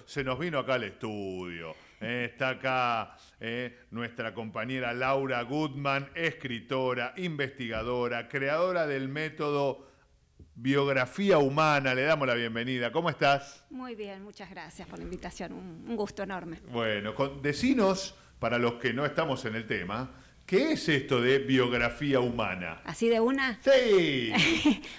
se nos vino acá al estudio. Está acá nuestra compañera Laura Goodman, escritora, investigadora, creadora del método Biografía Humana. Le damos la bienvenida. ¿Cómo estás? Muy bien, muchas gracias por la invitación. Un gusto enorme. Bueno, decinos, para los que no estamos en el tema, ¿qué es esto de biografía humana? ¿Así de una? Sí.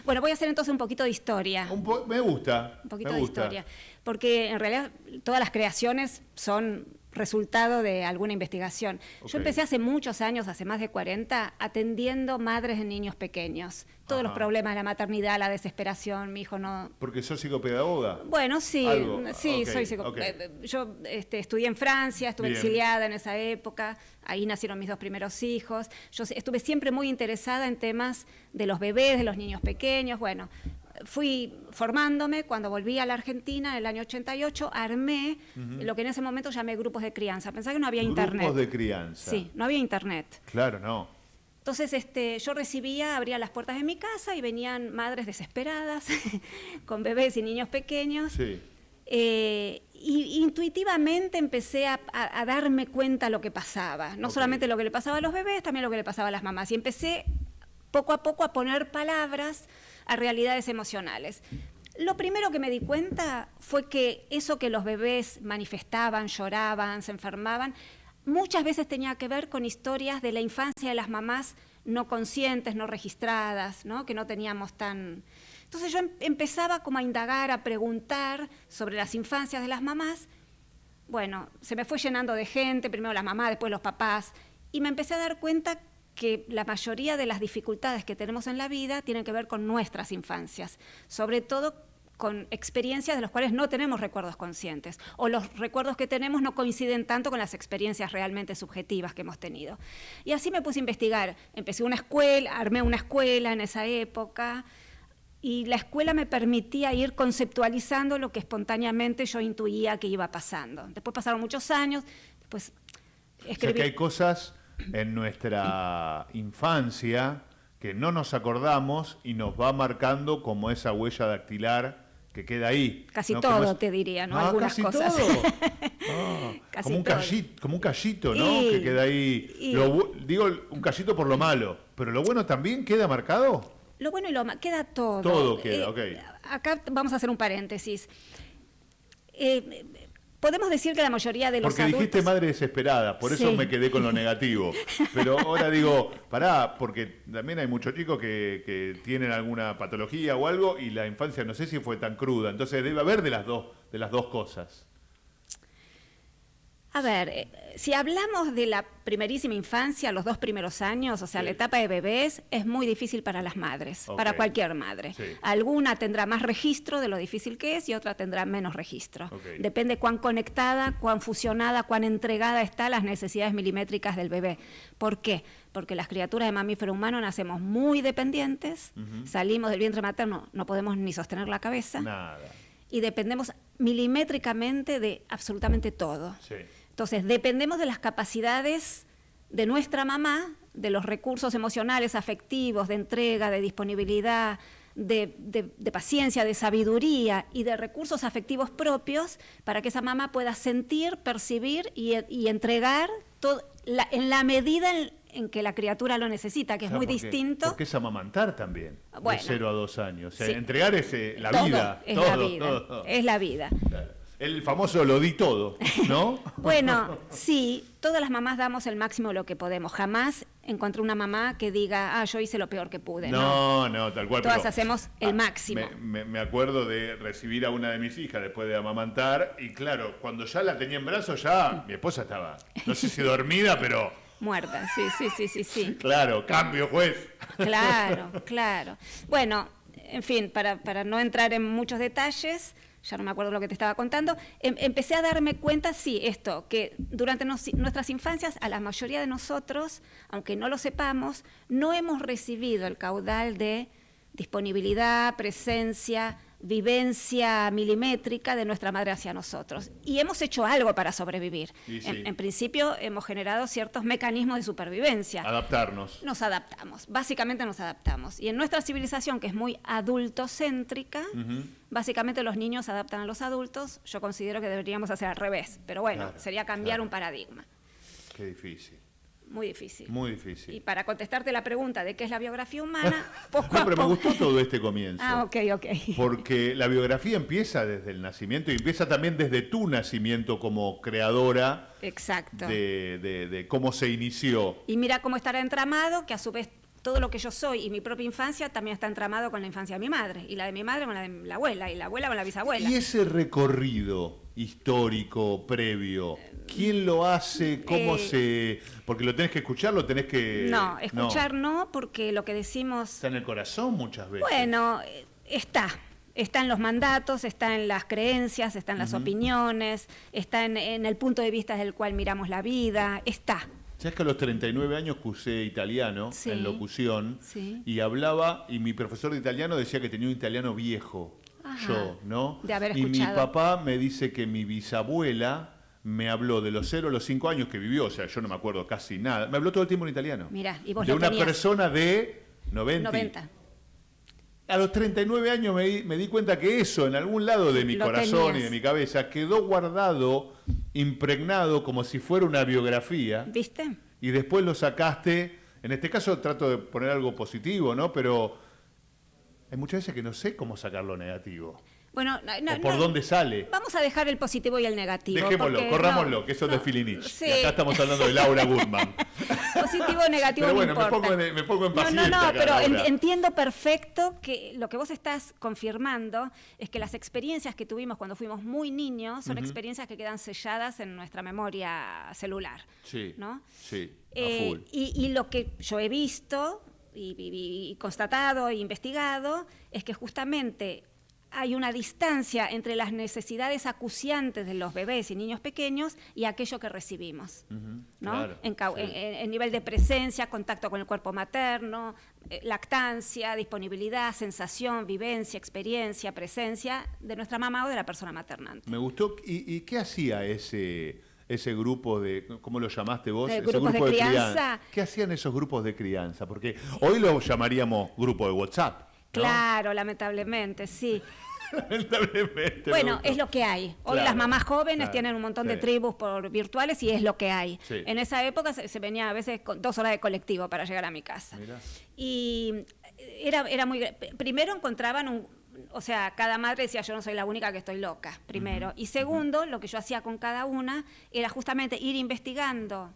Bueno, voy a hacer entonces un poquito de historia. Me gusta. Un poquito de historia. Porque en realidad todas las creaciones son resultado de alguna investigación. Okay. Yo empecé hace muchos años, hace más de 40, atendiendo madres de niños pequeños. Todos los problemas de la maternidad, la desesperación, mi hijo no... ¿Porque sos psicopedagoga? Bueno, sí, sí, okay. Soy psicopedagoga. Yo estudié en Francia, estuve exiliada en esa época, ahí nacieron mis dos primeros hijos. Yo estuve siempre muy interesada en temas de los bebés, de los niños pequeños, bueno... Fui formándome, cuando volví a la Argentina en el año 88, armé lo que en ese momento llamé grupos de crianza. Pensaba que no había internet. ¿Grupos de crianza? Sí, no había internet. Claro, no. Entonces yo abría las puertas de mi casa y venían madres desesperadas, con bebés y niños pequeños. Sí. Y intuitivamente empecé a darme cuenta de lo que pasaba. No solamente lo que le pasaba a los bebés, también lo que le pasaba a las mamás. Y empecé poco a poco a poner palabras a realidades emocionales. Lo primero que me di cuenta fue que eso que los bebés manifestaban, lloraban, se enfermaban, muchas veces tenía que ver con historias de la infancia de las mamás no conscientes, no registradas, ¿no? Que no teníamos tan... Entonces yo empezaba como a indagar, a preguntar sobre las infancias de las mamás. Bueno, se me fue llenando de gente, primero las mamás, después los papás, y me empecé a dar cuenta que la mayoría de las dificultades que tenemos en la vida tienen que ver con nuestras infancias, sobre todo con experiencias de las cuales no tenemos recuerdos conscientes, o los recuerdos que tenemos no coinciden tanto con las experiencias realmente subjetivas que hemos tenido. Y así me puse a investigar. Empecé una escuela, armé una escuela en esa época, y la escuela me permitía ir conceptualizando lo que espontáneamente yo intuía que iba pasando. Después pasaron muchos años, después escribí... O sea que hay cosas en nuestra infancia que no nos acordamos y nos va marcando como esa huella dactilar que queda ahí. Casi ¿no? Todo te diría, ¿no? Algunas casi cosas. Todo. Casi como un callito, ¿no? Que queda ahí. Digo un callito por lo malo, pero lo bueno también queda marcado. Lo bueno y lo malo, queda todo. Todo queda, ok. Acá vamos a hacer un paréntesis. Podemos decir que la mayoría de los porque adultos... dijiste madre desesperada, por eso me quedé con lo negativo. Pero ahora digo, pará, porque también hay muchos chicos que tienen alguna patología o algo y la infancia no sé si fue tan cruda. Entonces debe haber de las dos cosas. A ver, si hablamos de la primerísima infancia, los 2 primeros años, o sea, la etapa de bebés, es muy difícil para las madres, para cualquier madre. Sí. Alguna tendrá más registro de lo difícil que es y otra tendrá menos registro. Depende cuán conectada, cuán fusionada, cuán entregada está a las necesidades milimétricas del bebé. ¿Por qué? Porque las criaturas de mamífero humano nacemos muy dependientes, salimos del vientre materno, no podemos ni sostener la cabeza. Nada. Y dependemos milimétricamente de absolutamente todo. Sí. Entonces, dependemos de las capacidades de nuestra mamá, de los recursos emocionales, afectivos, de entrega, de disponibilidad, de paciencia, de sabiduría y de recursos afectivos propios para que esa mamá pueda sentir, percibir y entregar todo, en la medida en que la criatura lo necesita, que es muy distinto. Porque es amamantar también, de 0 a 2 años. O sea, entregar es la todo vida. Es todo, la vida. Todo. Es la vida. Claro. El famoso lo di todo, ¿no? Bueno, sí, todas las mamás damos el máximo de lo que podemos. Jamás encontré una mamá que diga, yo hice lo peor que pude. No, tal cual. Todas hacemos el máximo. Me acuerdo de recibir a una de mis hijas después de amamantar y claro, cuando ya la tenía en brazos, ya mi esposa estaba, no sé si dormida, pero... Muerta, sí. Claro, cambio, juez. Claro. Bueno, en fin, para no entrar en muchos detalles... Ya no me acuerdo lo que te estaba contando, empecé a darme cuenta, que durante nuestras infancias, a la mayoría de nosotros, aunque no lo sepamos, no hemos recibido el caudal de disponibilidad, presencia, vivencia milimétrica de nuestra madre hacia nosotros. Y hemos hecho algo para sobrevivir. Sí. En principio hemos generado ciertos mecanismos de supervivencia. Adaptarnos. Nos adaptamos, básicamente nos adaptamos. Y en nuestra civilización, que es muy adultocéntrica, básicamente los niños se adaptan a los adultos. Yo considero que deberíamos hacer al revés, pero bueno, claro, sería cambiar un paradigma. Qué difícil. Muy difícil. Muy difícil. Y para contestarte la pregunta de qué es la biografía humana, poco no, a pero poco... me gustó todo este comienzo. Ok. Porque la biografía empieza desde el nacimiento y empieza también desde tu nacimiento como creadora. Exacto. De cómo se inició. Y mira cómo estará entramado, que a su vez todo lo que yo soy y mi propia infancia también está entramado con la infancia de mi madre, y la de mi madre con la de la abuela, y la abuela con la bisabuela. ¿Y ese recorrido histórico, previo, quién lo hace? ¿Cómo se...? Porque lo tenés que escuchar, lo tenés que... No, escuchar no, porque lo que decimos... Está en el corazón muchas veces. Bueno, está en los mandatos, está en las creencias, está en las opiniones, está en el punto de vista desde el cual miramos la vida, está. ¿Sabes que a los 39 años cursé italiano en locución? Sí. Y hablaba, y mi profesor de italiano decía que tenía un italiano viejo. Ajá, yo, ¿no? De haber escuchado. Y mi papá me dice que mi bisabuela me habló de los 0 a los 5 años que vivió, o sea, yo no me acuerdo casi nada. Me habló todo el tiempo en italiano. Mirá, y vos de lo una tenías. persona de 90. A los 39 años me di cuenta que eso en algún lado de mi corazón y de mi cabeza quedó guardado, impregnado como si fuera una biografía. ¿Viste? Y después lo sacaste. En este caso trato de poner algo positivo, ¿no? Pero hay muchas veces que no sé cómo sacar lo negativo. Bueno, o por dónde sale. Vamos a dejar el positivo y el negativo. Dejémoslo, corrámoslo, que eso es de Filinich. Sí. Y acá estamos hablando de Laura Goodman. Positivo o negativo pero bueno, no importa. me pongo en paciencia. No, acá, pero Laura. entiendo perfecto que lo que vos estás confirmando es que las experiencias que tuvimos cuando fuimos muy niños son experiencias que quedan selladas en nuestra memoria celular. Sí, ¿no? Sí, a full. Y lo que yo he visto y constatado e investigado es que justamente hay una distancia entre las necesidades acuciantes de los bebés y niños pequeños y aquello que recibimos, ¿no? Claro, en nivel de presencia, contacto con el cuerpo materno, lactancia, disponibilidad, sensación, vivencia, experiencia, presencia de nuestra mamá o de la persona maternante. Me gustó. ¿Y qué hacía ese grupo de, ¿cómo lo llamaste vos? Ese grupos grupo de crianza. ¿Qué hacían esos grupos de crianza? Porque hoy lo llamaríamos grupo de WhatsApp, ¿no? Claro, lamentablemente, sí. Lamentablemente. Bueno, es lo que hay. Hoy claro, las mamás jóvenes tienen un montón de tribus virtuales y es lo que hay. Sí. En esa época se venía a veces con 2 horas de colectivo para llegar a mi casa. Mirá. Y era muy... Primero encontraban o sea, cada madre decía, yo no soy la única que estoy loca, primero. Y segundo, lo que yo hacía con cada una era justamente ir investigando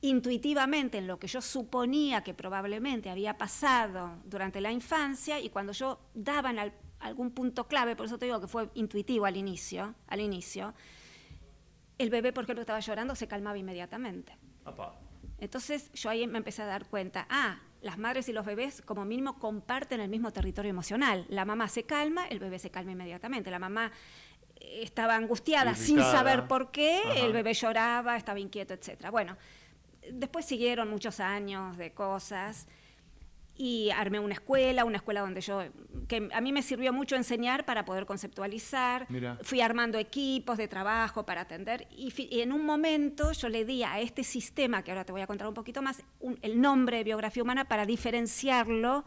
intuitivamente en lo que yo suponía que probablemente había pasado durante la infancia, y cuando yo daba en algún punto clave, por eso te digo que fue intuitivo al inicio, el bebé, por ejemplo, estaba llorando, se calmaba inmediatamente. Apá. Entonces yo ahí me empecé a dar cuenta, las madres y los bebés como mínimo comparten el mismo territorio emocional. La mamá se calma, el bebé se calma inmediatamente. La mamá estaba angustiada sin saber por qué, el bebé lloraba, estaba inquieto, etc. Bueno, después siguieron muchos años de cosas y armé una escuela donde que a mí me sirvió mucho enseñar para poder conceptualizar. Mirá. Fui armando equipos de trabajo para atender y en un momento yo le di a este sistema, que ahora te voy a contar un poquito más, el nombre de biografía humana para diferenciarlo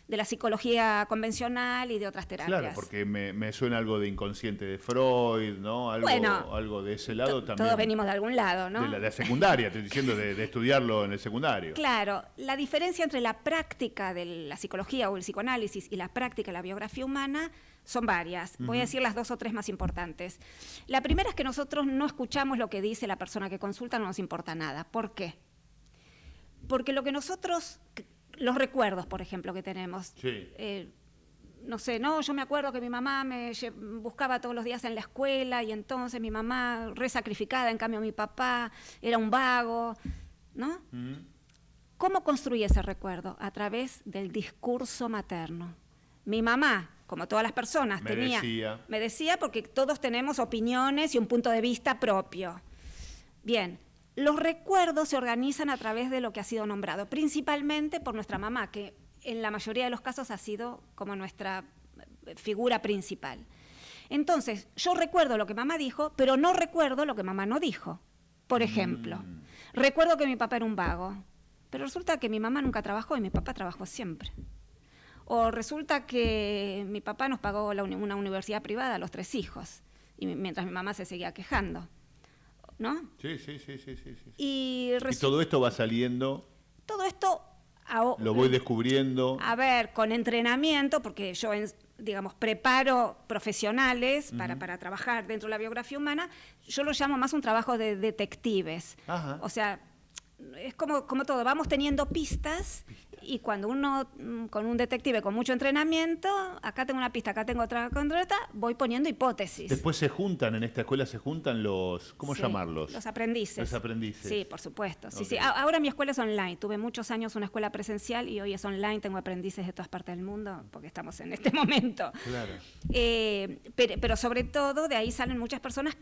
de la psicología convencional y de otras terapias. Claro, porque me suena algo de inconsciente de Freud, ¿no? Algo de ese lado también. Todos venimos de algún lado, ¿no? De la secundaria, estoy diciendo, de estudiarlo en el secundario. Claro, la diferencia entre la práctica de la psicología o el psicoanálisis y la práctica de la biografía humana son varias. Voy a decir las 2 o 3 más importantes. La primera es que nosotros no escuchamos lo que dice la persona que consulta, no nos importa nada. ¿Por qué? Porque lo que nosotros... Los recuerdos, por ejemplo, que tenemos. Sí. No sé, yo me acuerdo que mi mamá me buscaba todos los días en la escuela y entonces mi mamá re sacrificada, en cambio mi papá era un vago, ¿no? ¿Cómo construí ese recuerdo? A través del discurso materno. Mi mamá, como todas las personas, me decía porque todos tenemos opiniones y un punto de vista propio. Bien. Los recuerdos se organizan a través de lo que ha sido nombrado, principalmente por nuestra mamá, que en la mayoría de los casos ha sido como nuestra figura principal. Entonces, yo recuerdo lo que mamá dijo, pero no recuerdo lo que mamá no dijo. Por ejemplo, recuerdo que mi papá era un vago, pero resulta que mi mamá nunca trabajó y mi papá trabajó siempre. O resulta que mi papá nos pagó una universidad privada a los 3 hijos, y mientras mi mamá se seguía quejando, ¿no? Sí. Y todo esto va saliendo. Todo esto lo voy descubriendo. A ver, con entrenamiento, porque yo, digamos, preparo profesionales para trabajar dentro de la biografía humana. Yo lo llamo más un trabajo de detectives. Ajá. O sea, es como todo, vamos teniendo pistas. Y cuando uno, con un detective con mucho entrenamiento, acá tengo una pista, acá tengo otra contrata, voy poniendo hipótesis. Después se juntan, en esta escuela se juntan los, ¿cómo llamarlos? Los aprendices. Los aprendices. Sí, por supuesto. Okay. Sí. Ahora mi escuela es online. Tuve muchos años una escuela presencial y hoy es online. Tengo aprendices de todas partes del mundo porque estamos en este momento. Claro. Pero sobre todo de ahí salen muchas personas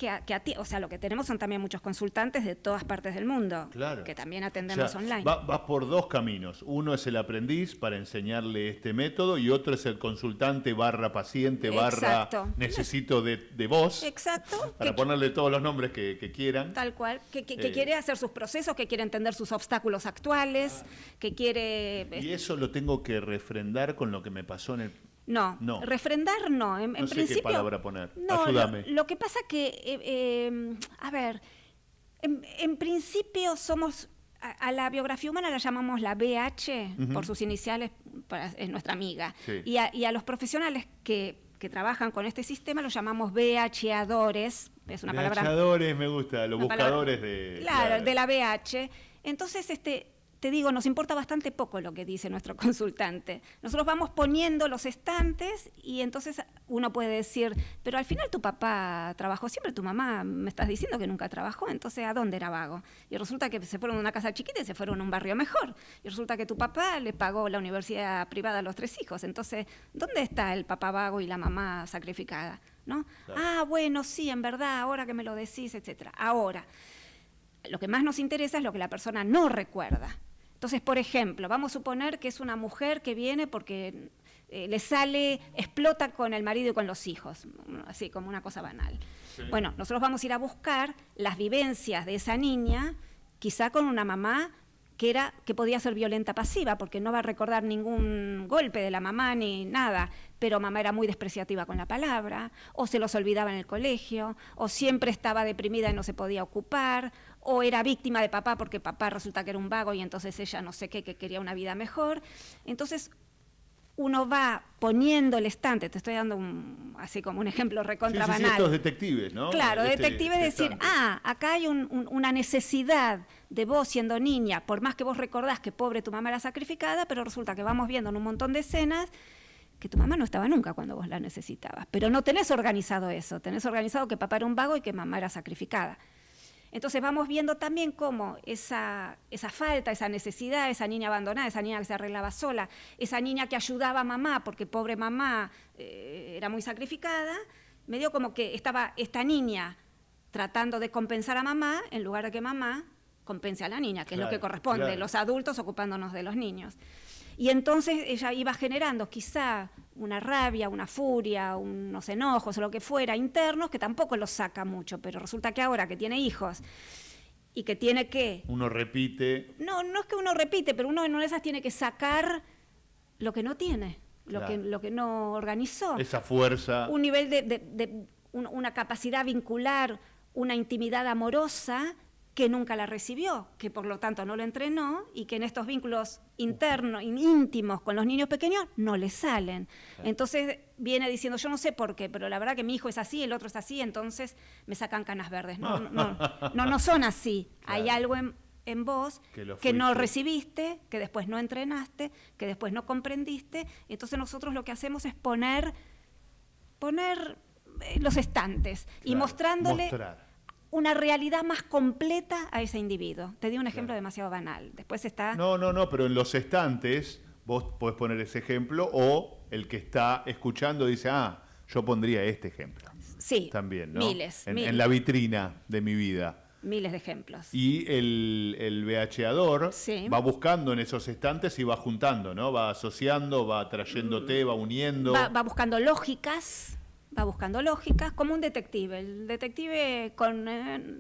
o sea, lo que tenemos son también muchos consultantes de todas partes del mundo. Claro. Que también atendemos online. Vas por 2 caminos. Uno es el aprendiz para enseñarle este método y otro es el consultante / paciente / necesito de vos. Exacto. Para ponerle todos los nombres que quieran. Tal cual. Que quiere hacer sus procesos, que quiere entender sus obstáculos actuales, que quiere... Y eso lo tengo que refrendar con lo que me pasó en el... No, refrendar no. En no sé principio, qué palabra poner. No, ayúdame. Lo que pasa que, a ver, en principio somos... A la biografía humana la llamamos la BH, por sus iniciales, es nuestra amiga. Sí. Y a los profesionales que trabajan con este sistema los llamamos BHadores. Es una palabra... BHadores me gusta, los buscadores de... Claro, de la BH. Entonces, te digo, nos importa bastante poco lo que dice nuestro consultante. Nosotros vamos poniendo los estantes y entonces uno puede decir, pero al final tu papá trabajó siempre, tu mamá me estás diciendo que nunca trabajó, entonces ¿a dónde era vago? Y resulta que se fueron a una casa chiquita y se fueron a un barrio mejor. Y resulta que tu papá le pagó la universidad privada a los 3 hijos. Entonces, ¿dónde está el papá vago y la mamá sacrificada? ¿No? Claro. Ah, bueno, sí, en verdad, ahora que me lo decís, etcétera. Ahora, lo que más nos interesa es lo que la persona no recuerda. Entonces, por ejemplo, vamos a suponer que es una mujer que viene porque explota con el marido y con los hijos, así como una cosa banal. Sí. Bueno, nosotros vamos a ir a buscar las vivencias de esa niña, quizá con una mamá que podía ser violenta pasiva, porque no va a recordar ningún golpe de la mamá ni nada, pero mamá era muy despreciativa con la palabra, o se los olvidaba en el colegio, o siempre estaba deprimida y no se podía ocupar, o era víctima de papá porque papá resulta que era un vago y entonces ella no sé qué, que quería una vida mejor. Entonces uno va poniendo el estante, te estoy dando así como un ejemplo recontra banal. Sí, estos detectives, ¿no? Claro, detectives decir, acá hay una necesidad de vos siendo niña, por más que vos recordás que pobre tu mamá era sacrificada, pero resulta que vamos viendo en un montón de escenas que tu mamá no estaba nunca cuando vos la necesitabas, pero no tenés organizado eso, tenés organizado que papá era un vago y que mamá era sacrificada. Entonces vamos viendo también cómo esa falta, esa necesidad, esa niña abandonada, esa niña que se arreglaba sola, esa niña que ayudaba a mamá porque pobre mamá era muy sacrificada, medio como que estaba esta niña tratando de compensar a mamá en lugar de que mamá compense a la niña, que es lo que corresponde, los adultos ocupándonos de los niños. Y entonces ella iba generando quizá una rabia, una furia, unos enojos o lo que fuera internos que tampoco los saca mucho, pero resulta que ahora que tiene hijos y que tiene que... Uno repite... No es que uno repite, pero uno en una de esas tiene que sacar lo que no tiene, lo que no organizó. Esa fuerza... Un nivel una capacidad vincular, una intimidad amorosa que nunca la recibió, que por lo tanto no lo entrenó y que en estos vínculos internos, íntimos con los niños pequeños no le salen. Claro. Entonces viene diciendo, yo no sé por qué, pero la verdad que mi hijo es así, el otro es así, entonces me sacan canas verdes. No son así. Claro. Hay algo en vos que no recibiste, que después no entrenaste, que después no comprendiste. Entonces nosotros lo que hacemos es poner los estantes, claro, y mostrándole... una realidad más completa a ese individuo. Te di un ejemplo demasiado banal. Después está... No, pero en los estantes vos podés poner ese ejemplo o el que está escuchando dice, yo pondría este ejemplo. Sí, también, ¿no? Miles. En la vitrina de mi vida. miles de ejemplos. Y el VHador va buscando en esos estantes y va juntando, ¿no? Va asociando, va trayéndote, va uniendo. Va buscando lógicas. Va buscando lógicas, como un detective. El detective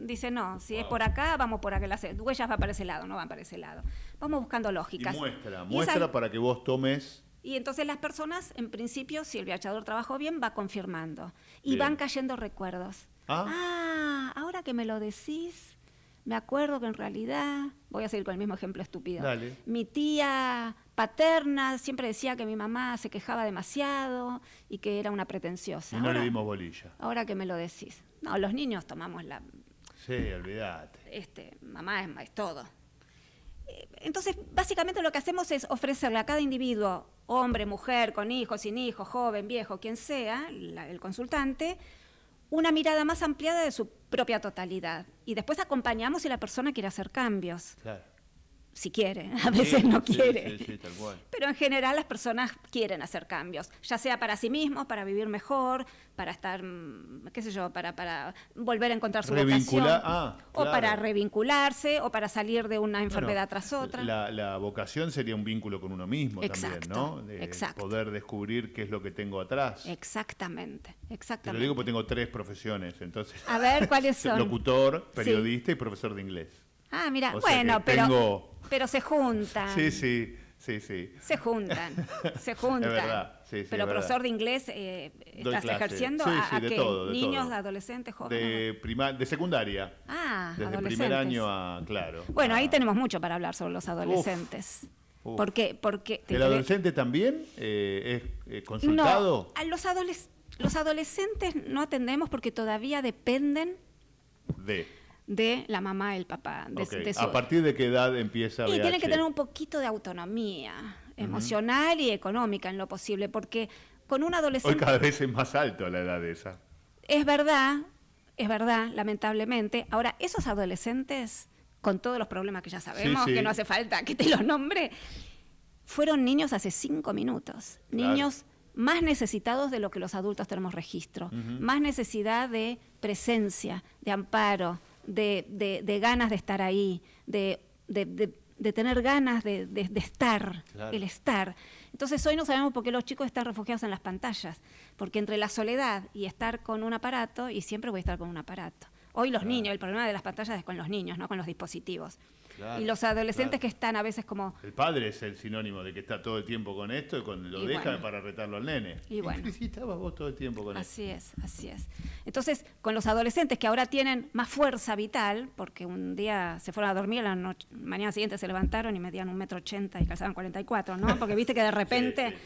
dice, no, si es por acá, vamos por acá. Las huellas van para ese lado, no van para ese lado. Vamos buscando lógicas. Y muestra para que vos tomes... Y entonces las personas, en principio, si el VHador trabajó bien, va confirmando. Y van cayendo recuerdos. Ahora que me lo decís, me acuerdo que en realidad... Voy a seguir con el mismo ejemplo estúpido. Dale. Mi tía paterna siempre decía que mi mamá se quejaba demasiado y que era una pretenciosa. Y no le dimos bolilla. Ahora que me lo decís. No, los niños tomamos la... Sí, olvídate. Mamá es todo. Entonces, básicamente lo que hacemos es ofrecerle a cada individuo, hombre, mujer, con hijos, sin hijos, joven, viejo, quien sea, el consultante, una mirada más ampliada de su propia totalidad. Y después acompañamos si la persona quiere hacer cambios. Claro. Si quiere, a veces no quiere. Sí, tal cual. Pero en general las personas quieren hacer cambios, ya sea para sí mismos, para vivir mejor, para estar, qué sé yo, para volver a encontrar su vocación, o para revincularse, o para salir de una enfermedad tras otra. La vocación sería un vínculo con uno mismo también, ¿no? Exacto. Poder descubrir qué es lo que tengo atrás. Exactamente. Te lo digo porque tengo 3 profesiones, entonces. A ver, ¿cuáles son? Locutor, periodista y profesor de inglés. Mira, o sea, pero se juntan. Sí. Se juntan. Es verdad, sí, pero es profesor verdad. de inglés, ¿estás ejerciendo a qué? Todo, ¿Niños, todo. adolescentes, jóvenes? De secundaria. Desde el primer año claro. Bueno, ahí tenemos mucho para hablar sobre los adolescentes. Uf. Porque ¿El adolescente también es consultado? No, los adolescentes no atendemos porque todavía dependen de la mamá y el papá. ¿A partir de qué edad empieza VH? Y tienen que tener un poquito de autonomía emocional y económica en lo posible, porque con un adolescente... Hoy cada vez es más alto la edad esa. Es verdad, lamentablemente. Ahora, esos adolescentes, con todos los problemas que ya sabemos, que no hace falta que te los nombre, fueron niños hace 5 minutos. Claro. Niños más necesitados de lo que los adultos tenemos registro. Más necesidad de presencia, de amparo, de ganas de estar ahí, de tener ganas de estar, claro. El estar. Entonces hoy no sabemos por qué los chicos están refugiados en las pantallas, porque entre la soledad y estar con un aparato, y siempre voy a estar con un aparato. Hoy los niños, el problema de las pantallas es con los niños, no con los dispositivos. Claro, y los adolescentes que están a veces como... El padre es el sinónimo de que está todo el tiempo con esto y cuando lo deja para retarlo al nene. Y bueno. ¿Y estabas vos todo el tiempo con esto? Así es. Entonces, con los adolescentes que ahora tienen más fuerza vital, porque un día se fueron a dormir, a la mañana siguiente se levantaron y medían 1,80 m y calzaban 44, ¿no? Porque viste que de repente...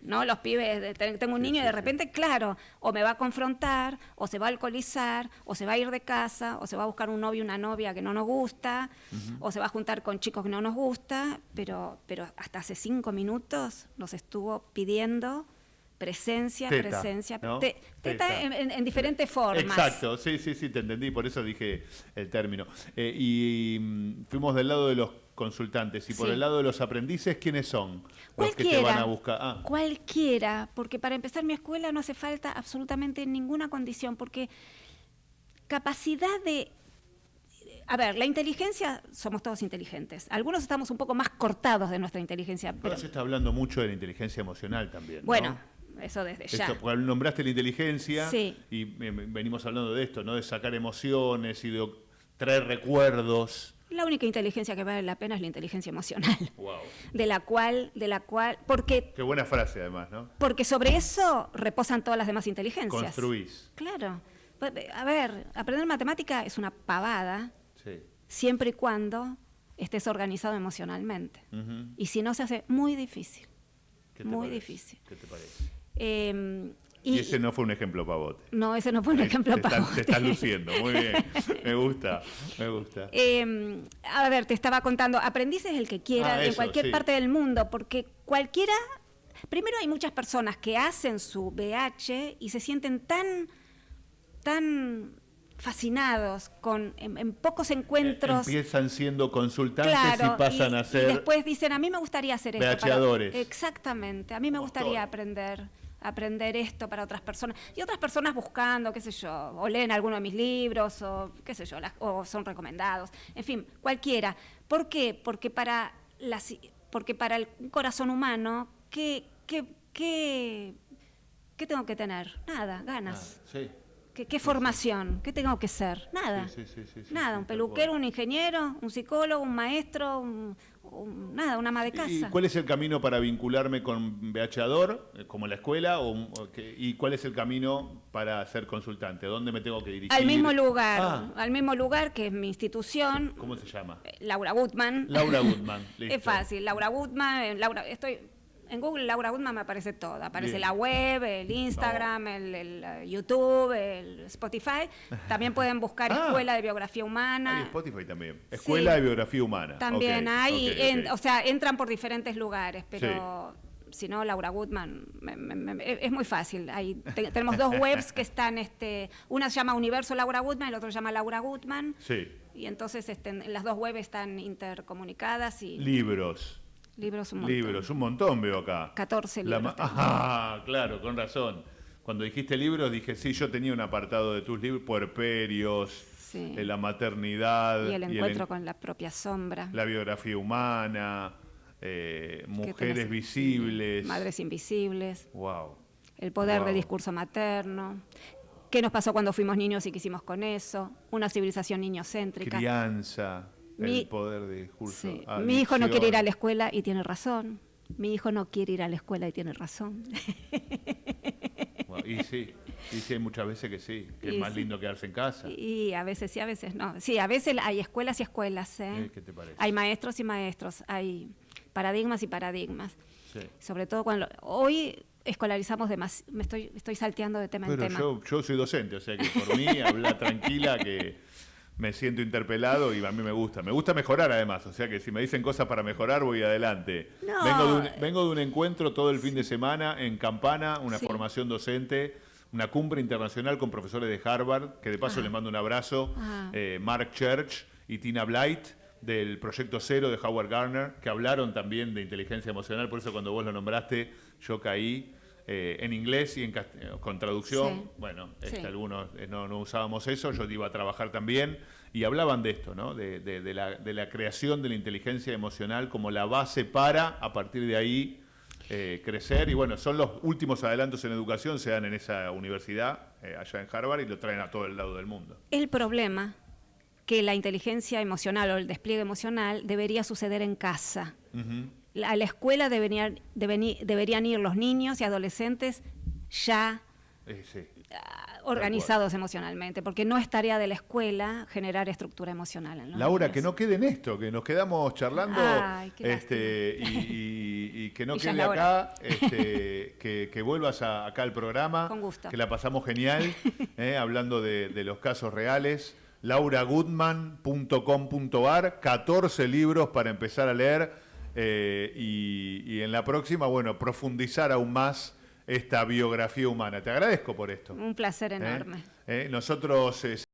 ¿no? Los pibes, tengo un niño y de repente, claro, o me va a confrontar, o se va a alcoholizar, o se va a ir de casa, o se va a buscar un novio o una novia que no nos gusta, o se va a juntar con chicos que no nos gusta, pero hasta hace 5 minutos nos estuvo pidiendo presencia, ¿no? Teta en diferentes formas. Exacto, sí, te entendí, por eso dije el término. Fuimos del lado de los consultantes y por el lado de los aprendices, ¿quiénes son los que te van a buscar? Cualquiera, porque para empezar mi escuela no hace falta absolutamente ninguna condición, porque capacidad de... A ver, la inteligencia, somos todos inteligentes. Algunos estamos un poco más cortados de nuestra inteligencia. Ahora se está hablando mucho de la inteligencia emocional también, ¿no? Bueno, eso desde ya. Porque nombraste la inteligencia y venimos hablando de esto, ¿no? De sacar emociones y de traer recuerdos. La única inteligencia que vale la pena es la inteligencia emocional. Wow. De la cual, porque... Qué buena frase además, ¿no? Porque sobre eso reposan todas las demás inteligencias. Construís. Claro. A ver, aprender matemática es una pavada, siempre y cuando estés organizado emocionalmente. Y si no, se hace muy difícil. Muy difícil. ¿Qué te parece? Y ese no fue un ejemplo pavote. No, ese no fue un ejemplo pavote. Te estás luciendo, muy bien. Me gusta. A ver, te estaba contando, aprendiz es el que quiera en cualquier parte del mundo, porque cualquiera... Primero hay muchas personas que hacen su VH y se sienten tan fascinados en pocos encuentros. Empiezan siendo consultantes y pasan a ser... Y después dicen, a mí me gustaría hacer esto. VHadores. Exactamente, a mí me gustaría aprender aprender esto para otras personas. Y otras personas buscando, qué sé yo, o leen alguno de mis libros, o qué sé yo, o son recomendados. En fin, cualquiera. ¿Por qué? Porque para el corazón humano, ¿qué tengo que tener? Nada, ganas. Sí. ¿Qué formación? ¿Qué tengo que ser? Nada. Sí, nada, un peluquero, un ingeniero, un psicólogo, un maestro, nada, una ama de casa. ¿Y cuál es el camino para vincularme con BHador, como la escuela? ¿Y cuál es el camino para ser consultante? ¿Dónde me tengo que dirigir? Al mismo lugar que es mi institución. ¿Cómo se llama? Laura Gutman. Laura Gutman, listo. Es fácil, Laura Gutman, en Google Laura Gutman me aparece todo. Aparece bien. La web, el Instagram, el YouTube, el Spotify. También pueden buscar Escuela de Biografía Humana. Hay Spotify también. Escuela de Biografía Humana. También hay, o sea, entran por diferentes lugares, pero si no, Laura Gutman, es muy fácil. Tenemos dos webs que están, una se llama Universo Laura Gutman y el otro se llama Laura Gutman. Sí. Y entonces las dos webs están intercomunicadas. Libros un montón veo acá. 14 libros. Claro, con razón. Cuando dijiste libros dije, sí, yo tenía un apartado de tus libros, Puerperios, la maternidad. Y el encuentro con la propia sombra. La biografía humana, mujeres visibles. Madres invisibles. Wow. El poder del discurso materno. ¿Qué nos pasó cuando fuimos niños y qué hicimos con eso? Una civilización niñocéntrica. Crianza. El poder de discurso. Sí. Mi hijo no quiere ir a la escuela y tiene razón. Mi hijo no quiere ir a la escuela y tiene razón. Bueno, y sí, hay muchas veces que sí, que es más lindo quedarse en casa. Y a veces sí, a veces no. Sí, a veces hay escuelas y escuelas. ¿Qué te parece? Hay maestros y maestros, hay paradigmas y paradigmas. Sí. Sobre todo cuando hoy escolarizamos demasiado. Estoy salteando de tema en tema. Yo soy docente, o sea que por mí habla tranquila que me siento interpelado y a mí me gusta. Me gusta mejorar además, o sea que si me dicen cosas para mejorar voy adelante. No. Vengo de un encuentro todo el fin de semana en Campana, una formación docente, una cumbre internacional con profesores de Harvard, que de paso les mando un abrazo, Mark Church y Tina Blight, del Proyecto Cero de Howard Gardner, que hablaron también de inteligencia emocional, por eso cuando vos lo nombraste yo caí. En inglés y con traducción, bueno, algunos no usábamos eso, yo iba a trabajar también, y hablaban de esto, ¿no? De la creación de la inteligencia emocional como la base para, a partir de ahí, crecer, y bueno, son los últimos adelantos en educación, se dan en esa universidad, allá en Harvard, y lo traen a todo el lado del mundo. El problema que la inteligencia emocional o el despliegue emocional debería suceder en casa. A la escuela deberían ir los niños y adolescentes ya organizados emocionalmente, porque no es tarea de la escuela generar estructura emocional en los Laura, niños. que no quede en esto, que nos quedamos charlando. Ay, y que no quede acá, que vuelvas acá al programa. Con gusto. Que la pasamos genial, hablando de los casos reales. lauragutman.com.ar, 14 libros para empezar a leer. Y en la próxima, bueno, profundizar aún más esta biografía humana. Te agradezco por esto. Un placer enorme. Nosotros